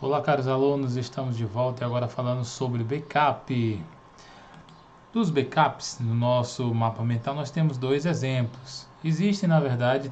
Olá, caros alunos, estamos de volta e agora falando sobre backup. Dos backups, no nosso mapa mental, nós temos dois exemplos. Existem, na verdade,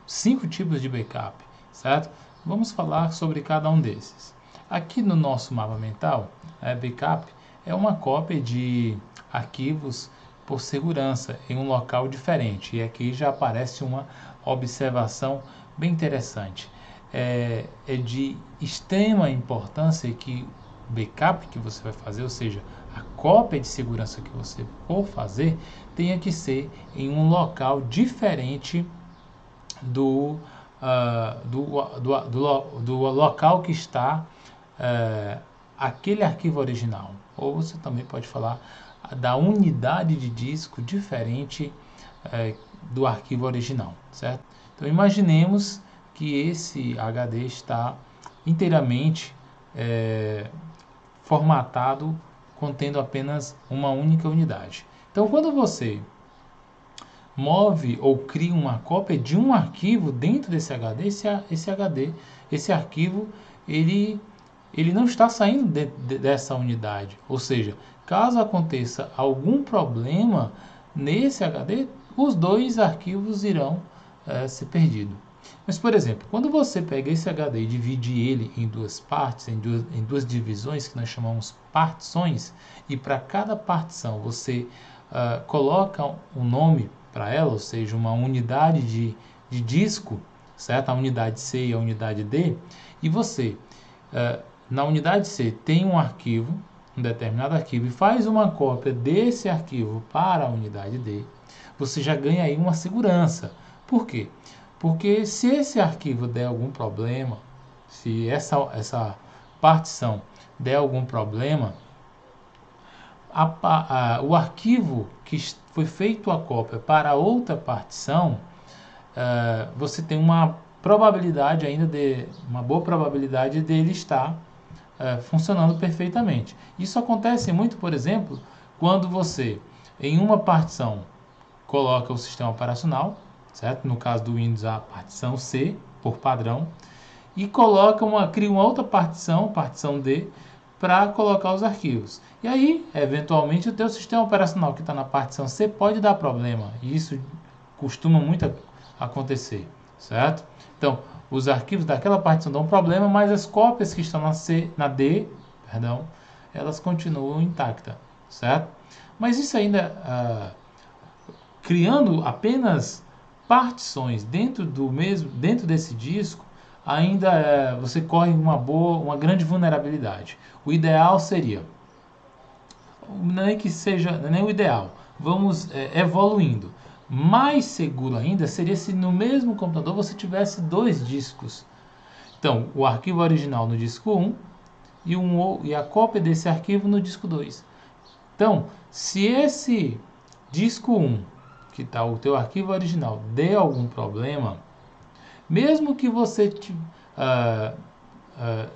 cinco tipos de backup, certo? Vamos falar sobre cada um desses. Aqui no nosso mapa mental, backup é uma cópia de arquivos por segurança em um local diferente. E aqui já aparece uma observação bem interessante. É de extrema importância que o backup que você vai fazer, ou seja, a cópia de segurança que você for fazer, tenha que ser em um local diferente do local que está aquele arquivo original. Ou você também pode falar da unidade de disco diferente do arquivo original, certo? Então imaginemos que esse HD está inteiramente formatado, contendo apenas uma única unidade. Então, quando você move ou cria uma cópia de um arquivo dentro desse HD, esse arquivo, ele não está saindo dessa unidade. Ou seja, caso aconteça algum problema nesse HD, os dois arquivos irão ser perdidos. Mas, por exemplo, quando você pega esse HD e divide ele em duas partes, em duas divisões, que nós chamamos partições, e para cada partição você coloca um nome para ela, ou seja, uma unidade de disco, certo? A unidade C e a unidade D, e você, na unidade C, tem um arquivo, um determinado arquivo, e faz uma cópia desse arquivo para a unidade D, você já ganha aí uma segurança. Por quê? Porque se esse arquivo der algum problema, se essa partição der algum problema, o arquivo que foi feito a cópia para outra partição, você tem uma probabilidade uma boa probabilidade dele estar funcionando perfeitamente. Isso acontece muito, por exemplo, quando você, em uma partição, coloca o sistema operacional, certo? No caso do Windows, a partição C, por padrão, e cria uma outra partição D, para colocar os arquivos. E aí, eventualmente, o teu sistema operacional que está na partição C pode dar problema. E isso costuma muito acontecer, certo? Então, os arquivos daquela partição dão problema, mas as cópias que estão na D, elas continuam intactas, certo? Mas isso ainda, criando apenas partições dentro desse disco, ainda você corre uma grande vulnerabilidade. O ideal seria, não é que seja nem o ideal, vamos evoluindo. Mais seguro ainda seria se no mesmo computador você tivesse dois discos. Então, o arquivo original no disco 1 e a cópia desse arquivo no disco 2. Então, se esse disco 1, que está o teu arquivo original, der algum problema, mesmo que você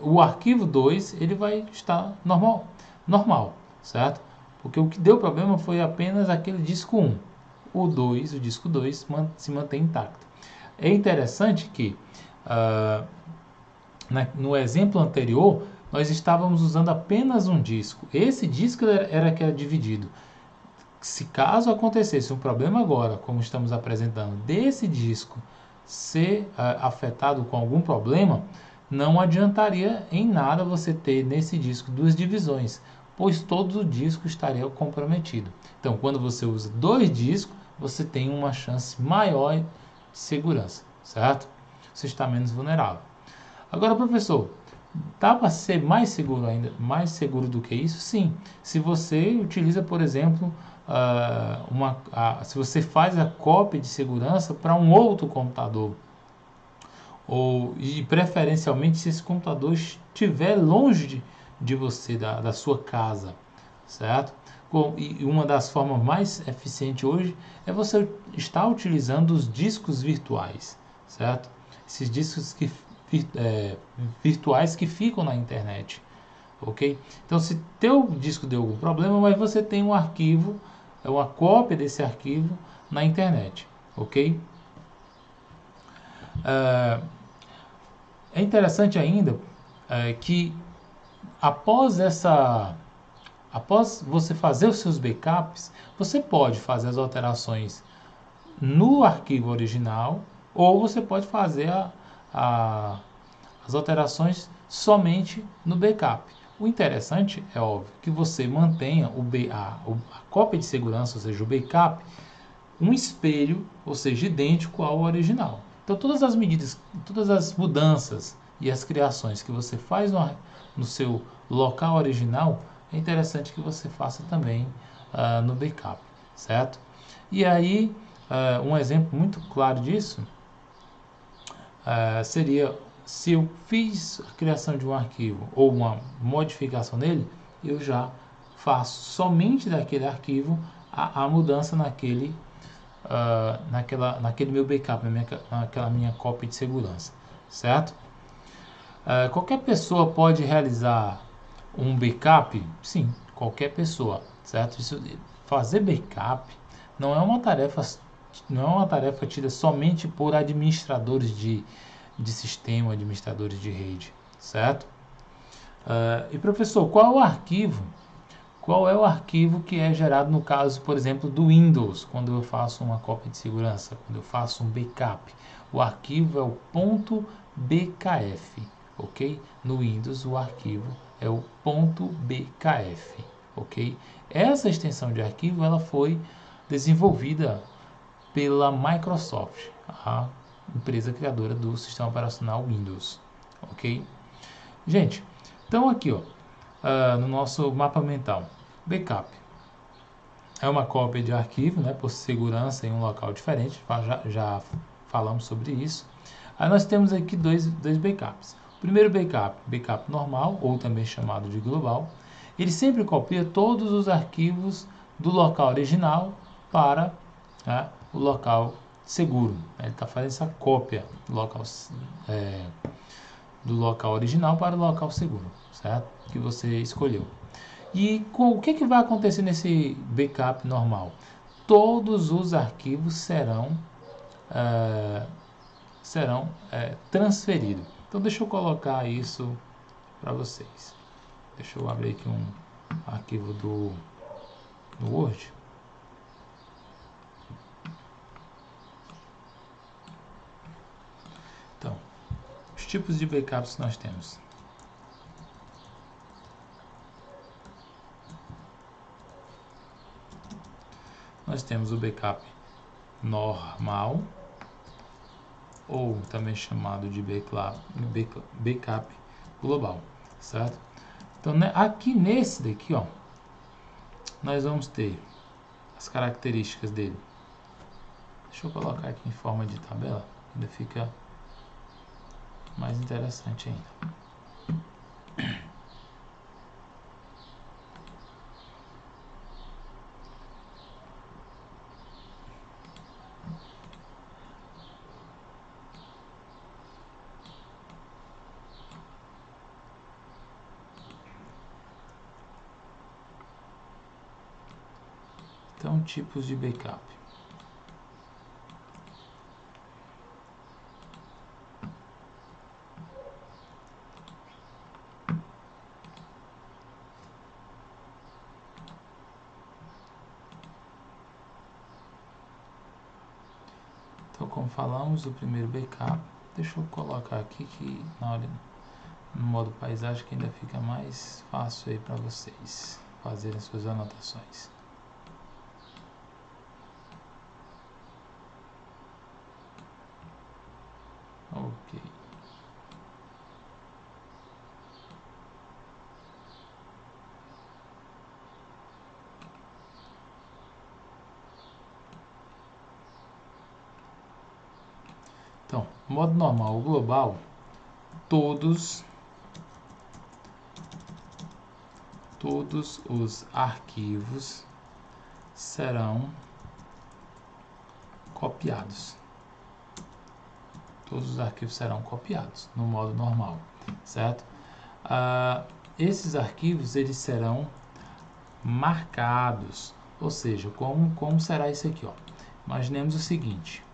o arquivo 2 ele vai estar normal, certo? Porque o que deu problema foi apenas aquele disco 1. O disco 2 se mantém intacto. É interessante que no exemplo anterior nós estávamos usando apenas um disco. Esse disco era que era dividido. Se caso acontecesse um problema agora, como estamos apresentando, desse disco ser afetado com algum problema, não adiantaria em nada você ter nesse disco duas divisões, pois todo o disco estaria comprometido. Então, quando você usa dois discos, você tem uma chance maior de segurança, certo? Você está menos vulnerável. Agora, professor, dá para ser mais seguro ainda, mais seguro do que isso? Sim. Se você utiliza, por exemplo, se você faz a cópia de segurança para um outro computador, e preferencialmente se esse computador estiver longe de você, da sua casa, certo? E uma das formas mais eficientes hoje é você estar utilizando os discos virtuais, certo? Esses discos virtuais que ficam na internet, ok? Então, se teu disco deu algum problema, mas você tem um arquivo, uma cópia desse arquivo na internet, ok? É interessante ainda que após você fazer os seus backups, você pode fazer as alterações no arquivo original, ou você pode fazer as alterações somente no backup. O interessante, é óbvio, que você mantenha a cópia de segurança, ou seja, o backup, um espelho, ou seja, idêntico ao original. Então, todas as medidas, todas as mudanças e as criações que você faz no seu local original, é interessante que você faça também no backup, certo? E aí, um exemplo muito claro disso seria se eu fiz a criação de um arquivo ou uma modificação nele, eu já faço somente daquele arquivo a mudança naquele meu backup, naquela minha cópia de segurança, certo? Qualquer pessoa pode realizar um backup? Sim, qualquer pessoa, certo? Fazer backup não é uma tarefa tida somente por administradores de sistema, administradores de rede, certo? E professor, qual é o arquivo que é gerado no caso, por exemplo, do Windows, quando eu faço uma cópia de segurança, quando eu faço um backup? O arquivo é o .bkf, ok? No Windows o arquivo é o .bkf, ok? Essa extensão de arquivo ela foi desenvolvida pela Microsoft, a empresa criadora do sistema operacional Windows, ok? Gente, então aqui, no nosso mapa mental, backup é uma cópia de arquivo, né, por segurança em um local diferente, já falamos sobre isso. Aí nós temos aqui dois backups. O primeiro backup normal, ou também chamado de global, ele sempre copia todos os arquivos do local original para o local seguro. Ele está fazendo essa cópia do local original para o local seguro, certo? Que você escolheu. E o que vai acontecer nesse backup normal? Todos os arquivos serão transferidos. Então deixa eu colocar isso para vocês. Deixa eu abrir aqui um arquivo do Word. Então, os tipos de backups que nós temos. Nós temos o backup normal, ou também chamado de backup global, certo? Então, aqui nesse daqui, nós vamos ter as características dele. Deixa eu colocar aqui em forma de tabela, ainda fica mais interessante ainda. Então, tipos de backup. Então, como falamos, o primeiro backup, deixa eu colocar aqui que no modo paisagem que ainda fica mais fácil aí para vocês fazerem suas anotações. Ok. Então, modo normal, o global, todos os arquivos serão copiados. Todos os arquivos serão copiados no modo normal, certo? Esses arquivos eles serão marcados, ou seja, como será isso aqui? Imaginemos o seguinte,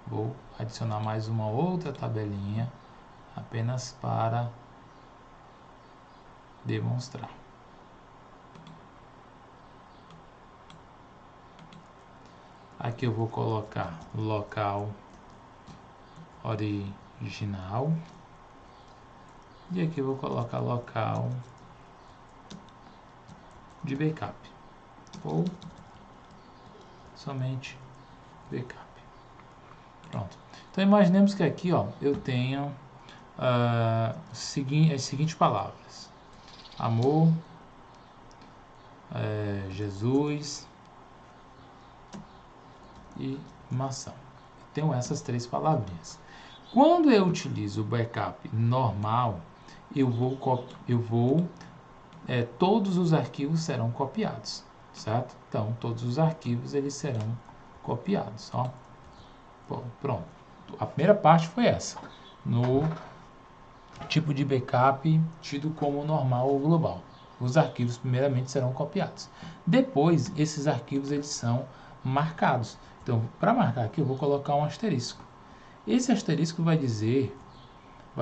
vou adicionar mais uma outra tabelinha apenas para demonstrar. Aqui eu vou colocar local original e aqui eu vou colocar local de backup ou somente backup. Pronto. Então imaginemos que aqui, ó, eu tenho as seguintes palavras: amor, Jesus e maçã. Tenho essas 3 palavrinhas. Quando eu utilizo o backup normal, todos os arquivos serão copiados, certo? Então, todos os arquivos eles serão copiados, ó. Pronto. A primeira parte foi essa, no tipo de backup tido como normal ou global. Os arquivos primeiramente serão copiados. Depois, esses arquivos eles são marcados. Então, para marcar aqui, eu vou colocar um asterisco. Esse asterisco vai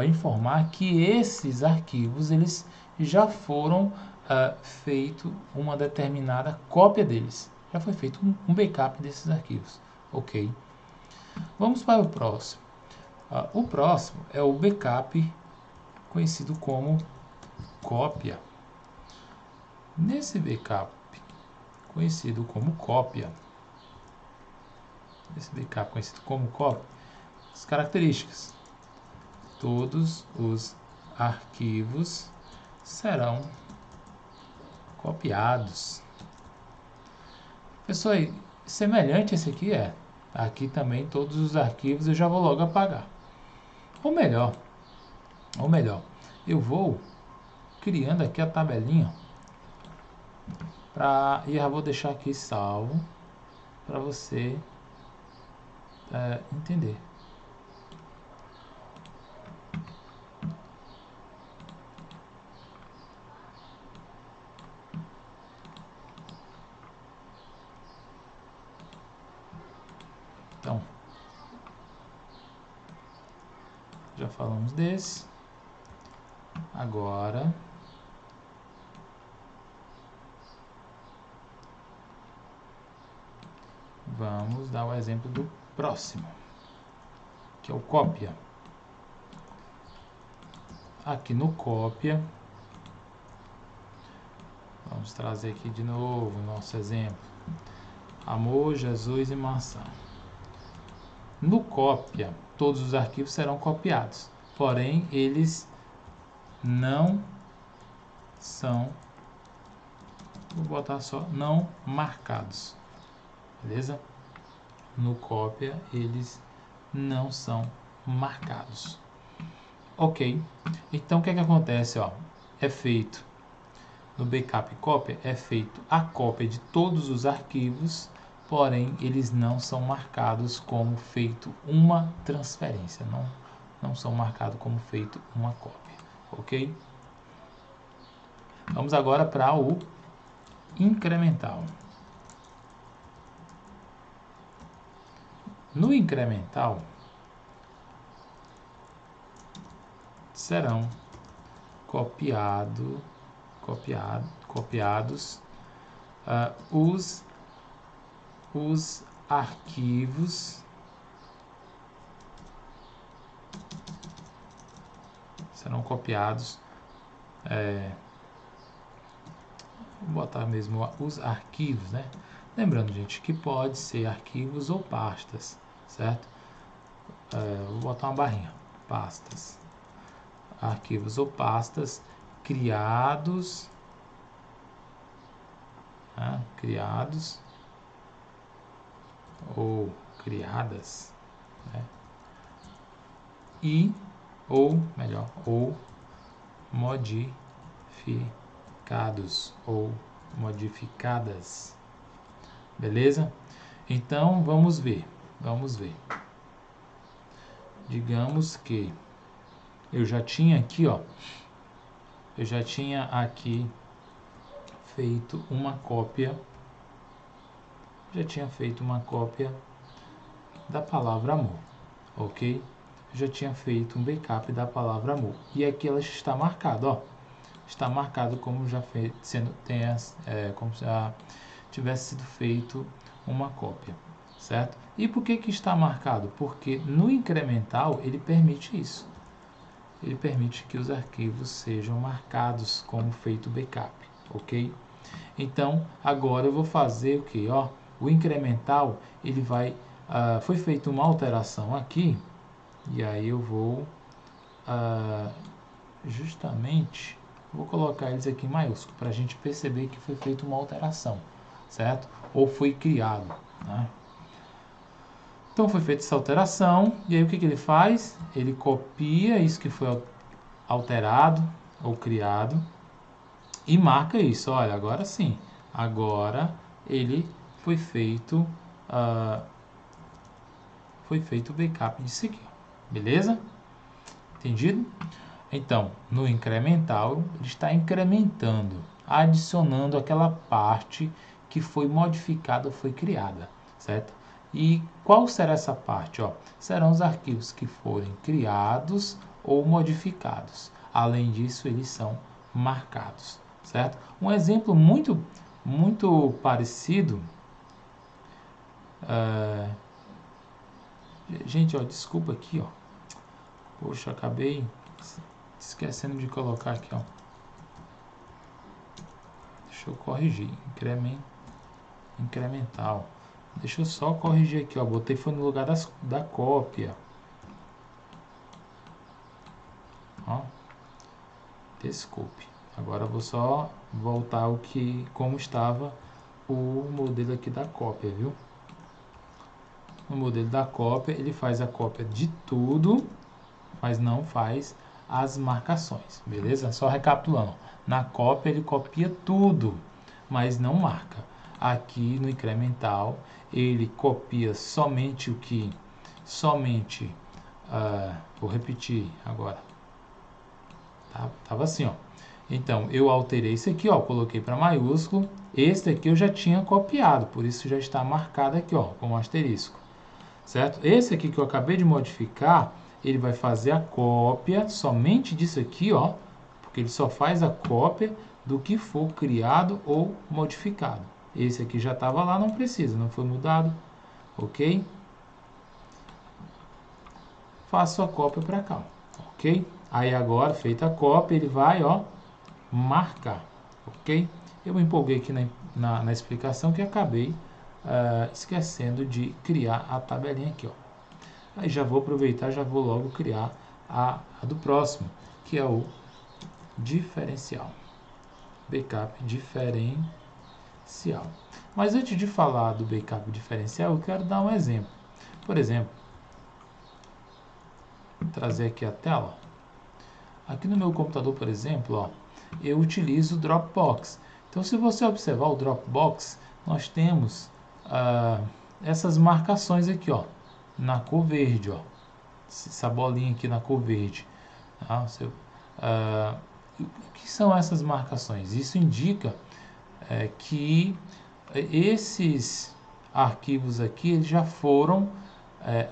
informar que esses arquivos eles já foram feito uma determinada cópia deles. Já foi feito um backup desses arquivos. Ok. Vamos para o próximo. O próximo é o backup conhecido como cópia. Nesse backup conhecido como cópia, as características: todos os arquivos serão copiados. Pessoal, semelhante a esse aqui é. Aqui também todos os arquivos eu já vou logo apagar. Ou melhor, eu vou criando aqui a tabelinha e já vou deixar aqui salvo para você entender. Então, já falamos desse. Agora, vamos dar o exemplo do próximo, que é o cópia. Aqui no cópia, vamos trazer aqui de novo o nosso exemplo: amor, Jesus e maçã. No cópia, todos os arquivos serão copiados, porém eles não são, vou botar só, não marcados, beleza? No cópia eles não são marcados. Ok, então o que é que acontece? Ó, é feito no backup cópia, é feito a cópia de todos os arquivos, porém eles não são marcados como feito uma transferência, não são marcados como feito uma cópia, ok? Vamos agora para o incremental. No incremental, serão copiados os arquivos, serão copiados, vou botar mesmo os arquivos, né? Lembrando, gente, que pode ser arquivos ou pastas, certo? Vou botar uma barrinha, pastas. Arquivos ou pastas criados, ou criadas, né? ou modificados ou modificadas, beleza? Então vamos ver. Digamos que eu já tinha aqui, ó, feito uma cópia, da palavra amor, ok? eu já tinha feito um backup da palavra amor. E aqui ela está marcada, ó. Está marcado como já como se já tivesse sido feito uma cópia, certo? E por que que está marcado? Porque no incremental ele permite isso. Ele permite que os arquivos sejam marcados como feito backup, ok? Então, agora eu vou fazer o que? Ó, o incremental, ele vai... foi feita uma alteração aqui, e aí eu vou justamente... Vou colocar eles aqui em maiúsculo, para a gente perceber que foi feita uma alteração, certo? Ou foi criado, né? Então, foi feita essa alteração, e aí o que que ele faz? Ele copia isso que foi alterado ou criado, e marca isso, olha, agora sim, agora ele foi feito o backup disso aqui, beleza? Entendido? Então, no incremental, ele está incrementando, adicionando aquela parte que foi modificada ou foi criada, certo? E qual será essa parte? Ó? Serão os arquivos que forem criados ou modificados. Além disso, eles são marcados, certo? Um exemplo muito parecido... Gente, ó, desculpa aqui, ó. Poxa, acabei esquecendo de colocar aqui, ó. Deixa eu corrigir. Incremental. Deixa eu só corrigir aqui, ó. Botei foi no lugar da cópia. Ó. Desculpe. Agora eu vou só voltar como estava o modelo aqui da cópia, viu? No modelo da cópia, ele faz a cópia de tudo, mas não faz as marcações, beleza? Só recapitulando. Na cópia, ele copia tudo, mas não marca. Aqui no incremental, ele copia somente vou repetir agora. Tava assim, ó. Então, eu alterei isso aqui, ó, coloquei para maiúsculo. Este aqui eu já tinha copiado, por isso já está marcado aqui, ó, com asterisco. Certo? Esse aqui que eu acabei de modificar, ele vai fazer a cópia somente disso aqui, ó, porque ele só faz a cópia do que for criado ou modificado. Esse aqui já estava lá, não precisa, não foi mudado, ok? Faço a cópia para cá, ok? Aí agora, feita a cópia, ele vai, ó, marcar, ok? Eu me empolguei aqui na explicação que acabei esquecendo de criar a tabelinha aqui, ó. Aí já vou aproveitar, já vou logo criar a do próximo, que é o diferencial. Backup diferencial. Mas antes de falar do backup diferencial, eu quero dar um exemplo. Por exemplo, vou trazer aqui a tela. Aqui no meu computador, por exemplo, ó, eu utilizo o Dropbox. Então, se você observar o Dropbox, nós temos essas marcações aqui, ó, na cor verde, ó, essa bolinha aqui na cor verde. Tá? O que são essas marcações? Isso indica que esses arquivos aqui eles já foram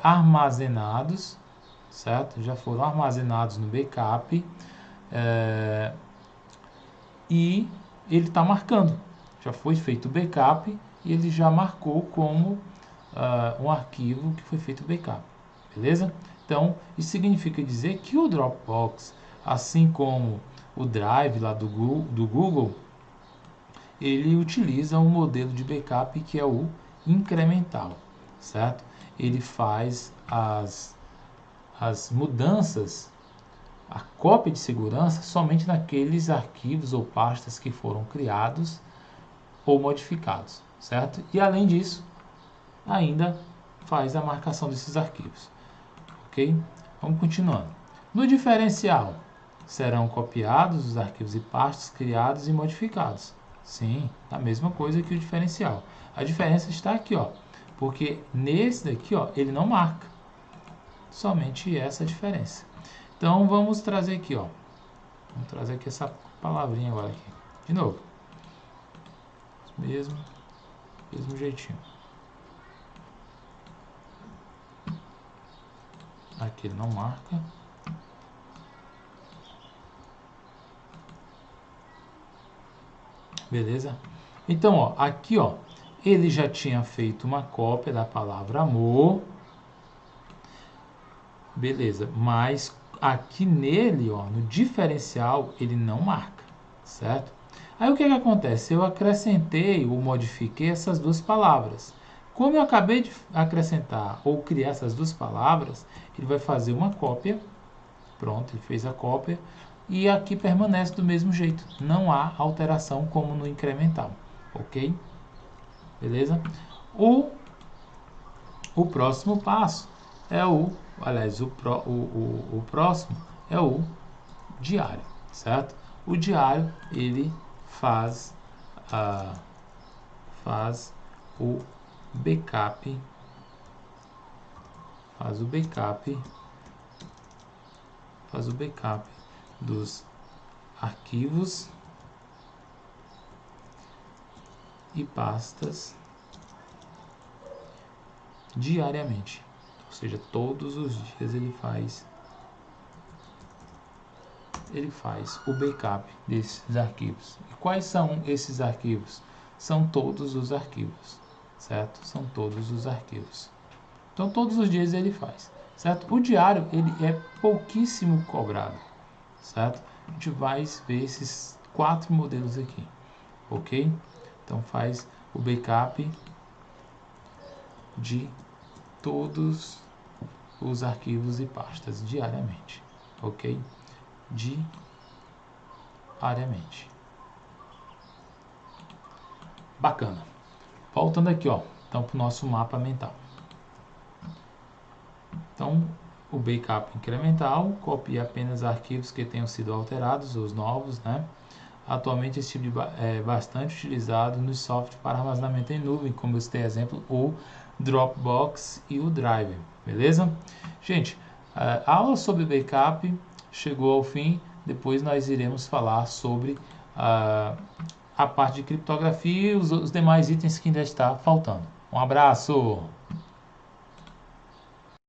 armazenados, certo? Já foram armazenados no backup e ele está marcando. Já foi feito o backup e ele já marcou como um arquivo que foi feito o backup. Beleza? Então, isso significa dizer que o Dropbox, assim como o Drive lá do Google, ele utiliza um modelo de backup que é o incremental, certo? Ele faz as mudanças, a cópia de segurança somente naqueles arquivos ou pastas que foram criados ou modificados, certo? E além disso, ainda faz a marcação desses arquivos, ok? Vamos continuando. No diferencial, serão copiados os arquivos e pastas criados e modificados. Sim, a mesma coisa que o diferencial. A diferença está aqui, ó, porque nesse daqui, ó, ele não marca. Somente essa diferença. Então, vamos trazer aqui, ó. Vamos trazer aqui essa palavrinha agora aqui. De novo. Mesmo jeitinho. Aqui ele não marca. Beleza? Então, ó, aqui, ó, ele já tinha feito uma cópia da palavra amor. Beleza, mas aqui nele, ó, no diferencial, ele não marca, certo? Aí o que acontece? Eu acrescentei ou modifiquei essas duas palavras. Como eu acabei de acrescentar ou criar essas duas palavras, ele vai fazer uma cópia. Pronto, ele fez a cópia. E aqui permanece do mesmo jeito. Não há alteração como no incremental. Ok? Beleza? O próximo passo é o próximo é o diário, certo? O diário, ele faz o backup, dos arquivos e pastas diariamente. Ou seja, todos os dias ele faz o backup desses arquivos. E quais são esses arquivos? São todos os arquivos, certo? São todos os arquivos. Então, todos os dias ele faz, certo? O diário, ele é pouquíssimo cobrado, certo? A gente vai ver esses 4 modelos aqui, ok? Então, faz o backup de todos os arquivos e pastas diariamente, ok? Diariamente. Bacana. Voltando aqui, ó, então para o nosso mapa mental. Então, o backup incremental copia apenas arquivos que tenham sido alterados, os novos, né? Atualmente esse tipo é bastante utilizado no software para armazenamento em nuvem, como eu citei exemplo, o Dropbox e o Drive, beleza? Gente, a aula sobre backup chegou ao fim, depois nós iremos falar sobre a parte de criptografia e os demais itens que ainda está faltando. Um abraço!